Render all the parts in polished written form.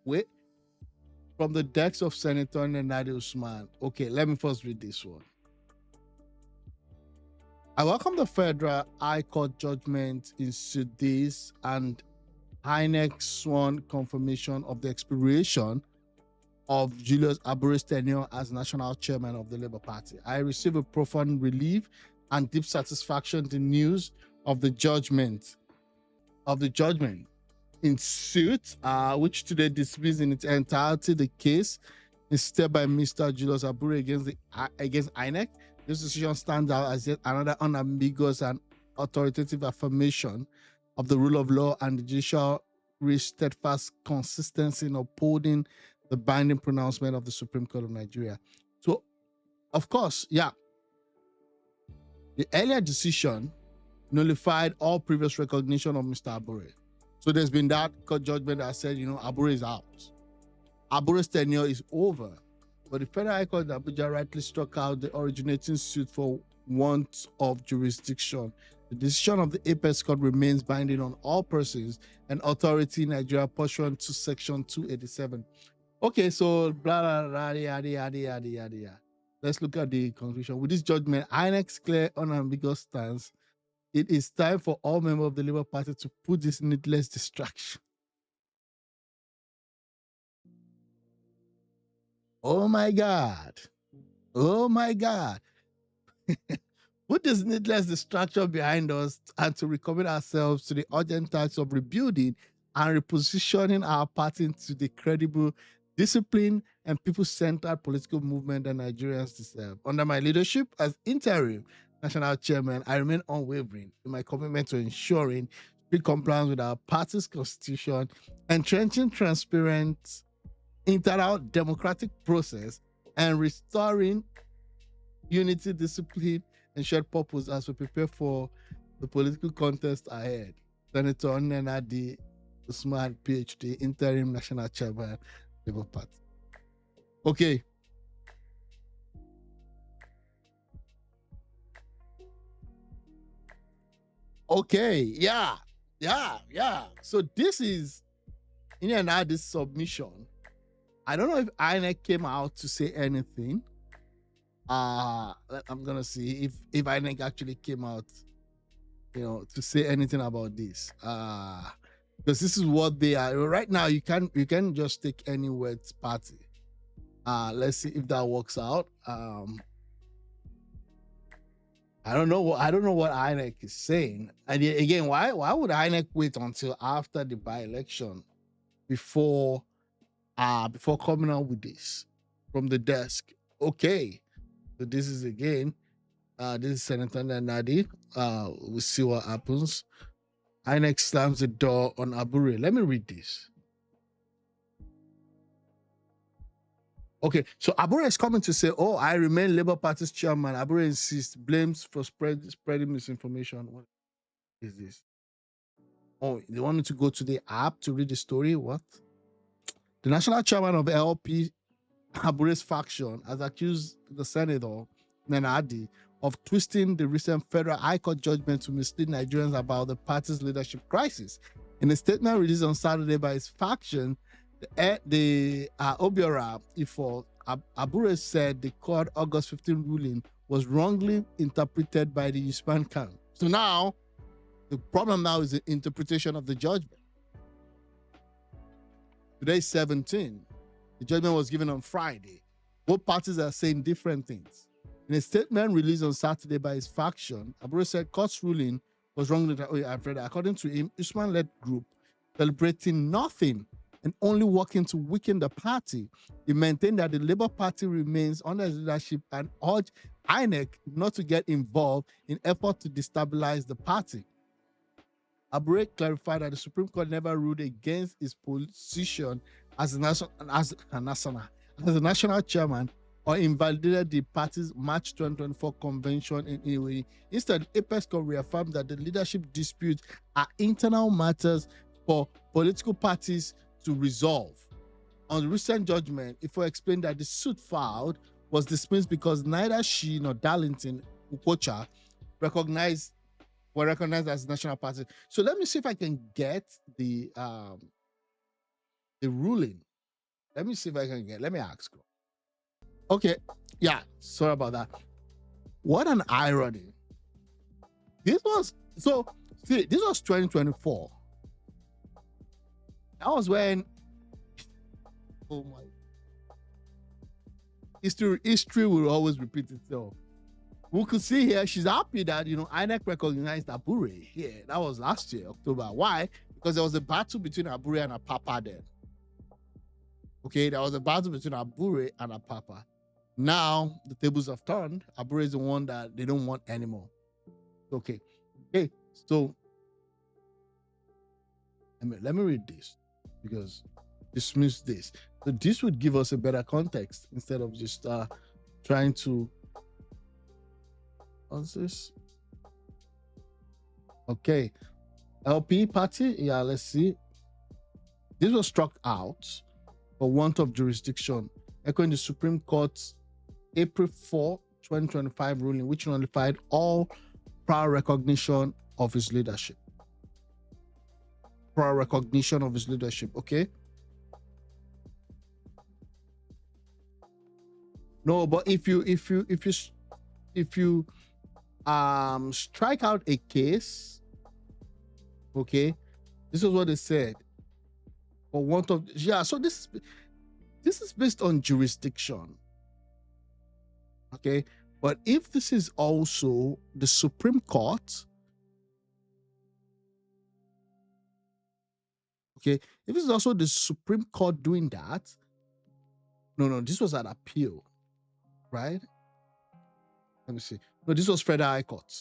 Wait, from the decks of Senator Nenadi Usman. Okay, let me first read this one. I welcome the Federal High Court judgment in suit this and INEC sworn confirmation of the expiration of Julius Abure's tenure as national chairman of the Labour Party. I receive a profound relief and deep satisfaction the news of the judgment in suit, which today dismissed in its entirety the case instead by Mr. Julius Abure against INEC. This decision stands out as yet another unambiguous and authoritative affirmation of the rule of law and the judicial steadfast consistency in upholding the binding pronouncement of the Supreme Court of Nigeria. So, of course, yeah, the earlier decision nullified all previous recognition of Mr. Abure. So there's been that court judgment that said, Abure is out. Abure's tenure is over. But the Federal High Court in Abuja rightly struck out the originating suit for want of jurisdiction. The decision of the Apex Court remains binding on all persons and authority in Nigeria pursuant to Section 287. Okay, so blah, blah, blah, yada, yada, yada, yada, yada. Let's look at the conclusion. With this judgment, INEC's clear, unambiguous stance, it is time for all members of the Labour Party to put this needless distraction. Oh my God. Oh my God. Put this needless distraction behind us and to recommit ourselves to the urgent task of rebuilding and repositioning our party into the credible, disciplined, and people-centered political movement that Nigerians deserve. Under my leadership as interim national chairman, I remain unwavering in my commitment to ensuring strict compliance with our party's constitution, entrenching transparent, internal democratic process, and restoring unity, discipline, and shared purpose as we prepare for the political contest ahead. Senator Nenadi Usman, PhD, interim national chairman, Labour Party. Okay. Okay, yeah. So this is this submission. I don't know if INEC came out to say anything. I'm gonna see if INEC actually came out, to say anything about this. Because this is what they are right now. You can just take any words party. Let's see if that works out. I don't know what INEC is saying. And again, why would INEC wait until after the by-election before coming out with this from the desk? Okay, so this is again, this is Senator Nenadi. We'll see what happens. INEC slams the door on Abure. Let me read this. Okay, so Abure is coming to say, "Oh, I remain Labour Party's chairman." Abure insists, blames for spreading misinformation. What is this? Oh, they wanted to go to the app to read the story. What? The national chairman of LP, Abure's faction, has accused the senator Nenadi of twisting the recent Federal High Court judgment to mislead Nigerians about the party's leadership crisis. In a statement released on Saturday by his faction, the Abure Ifo, Abure said the court August 15 ruling was wrongly interpreted by the Usman camp. So now, the problem now is the interpretation of the judgment. Today's 17. The judgment was given on Friday. Both parties are saying different things. In a statement released on Saturday by his faction, Abure said court's ruling was wrongly interpreted. According to him, Usman-led group celebrating nothing and only working to weaken the party. He maintained that the Labour Party remains under his leadership and urged INEC not to get involved in effort to destabilize the party. Abure clarified that the Supreme Court never ruled against his position as a national chairman or invalidated the party's March 2024 convention in any way. Instead, Apex Court reaffirmed that the leadership disputes are internal matters for political parties to resolve. On the recent judgment, Ifo explained that the suit filed was dismissed because neither she nor Darlington Ukocha were recognized as national party. So let me see if I can get the ruling Let me see if I can get. Let me ask. Okay, yeah. Sorry about that. What an irony. This was so. See, this was 2024. That was when. Oh my. History will always repeat itself. We could see here she's happy that INEC recognized Abure here. That was last year, October. Why? Because there was a battle between Abure and Apapa then. Okay, there was a battle between Abure and Apapa. Now the tables have turned. Abure is the one that they don't want anymore. Okay. So let me read this because dismiss this. So this would give us a better context instead of just trying to. What's this? Okay. LP party. Yeah, let's see. This was struck out for want of jurisdiction, echoing the Supreme Court's April 4, 2025 ruling, which nullified all prior recognition of his leadership. Prior recognition of his leadership. Okay. No, but if you strike out a case, okay, this is what they said. For want of so this is based on jurisdiction. Okay, but if this is also the Supreme Court, okay, if this is also the Supreme Court doing that, no, this was an appeal, right? Let me see. No, this was Federal High Court.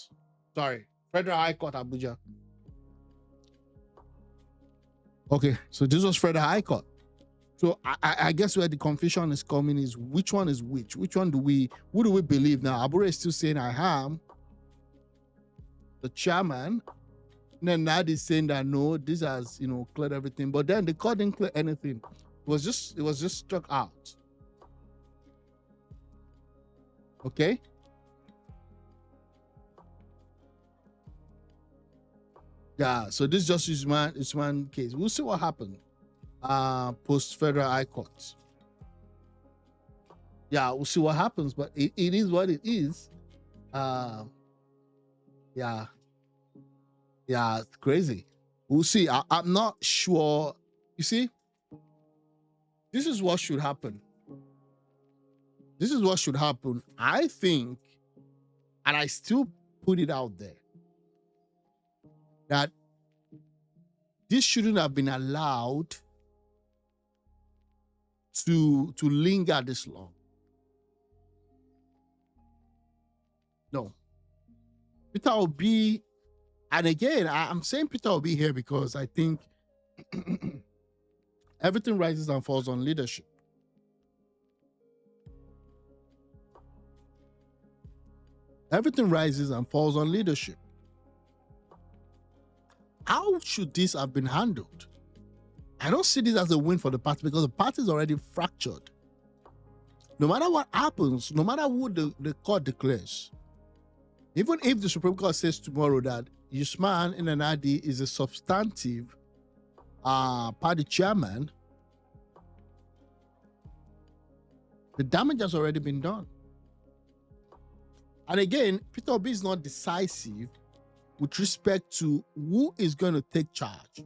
Sorry, Federal High Court, Abuja. Okay, so this was Federal High Court. So I guess where the confusion is coming is which one is which? Which one who do we believe now? Abure is still saying I am the chairman. Nenadi is saying that no, this has cleared everything. But then the court didn't clear anything. It was just struck out. Okay. Yeah, so this just is one case. We'll see what happens post Federal High Court. Yeah, we'll see what happens, but it is what it is. Yeah, it's crazy. We'll see. I'm not sure. You see, this is what should happen. This is what should happen. I think, and I still put it out there, that this shouldn't have been allowed to linger this long. No. Peter Obi, and again, I'm saying Peter Obi here because I think everything rises and falls on leadership. Everything rises and falls on leadership. How should this have been handled? I don't see this as a win for the party because the party is already fractured. No matter what happens, no matter who the court declares, even if the Supreme Court says tomorrow that Usman Nenadi is a substantive party chairman, the damage has already been done. And again, Peter Obi is not decisive with respect to who is going to take charge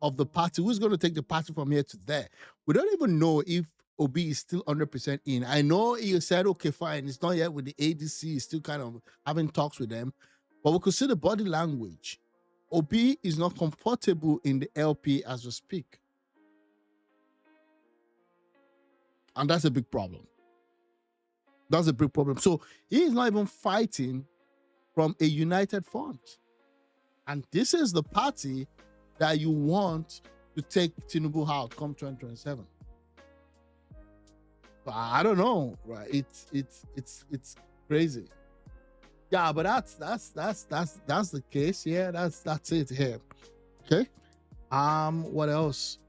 of the party, who's going to take the party from here to there. We don't even know if Obi is still 100% in. I know he said, okay, fine, it's not yet with the ADC, he's still kind of having talks with them, but we could see the body language. Obi is not comfortable in the LP as we speak. And that's a big problem. That's a big problem. So he is not even fighting from a united front. And this is the party that you want to take Tinubu out come 2027. But I don't know, right? It's crazy. Yeah, but that's the case. Yeah, that's it here. Okay. What else?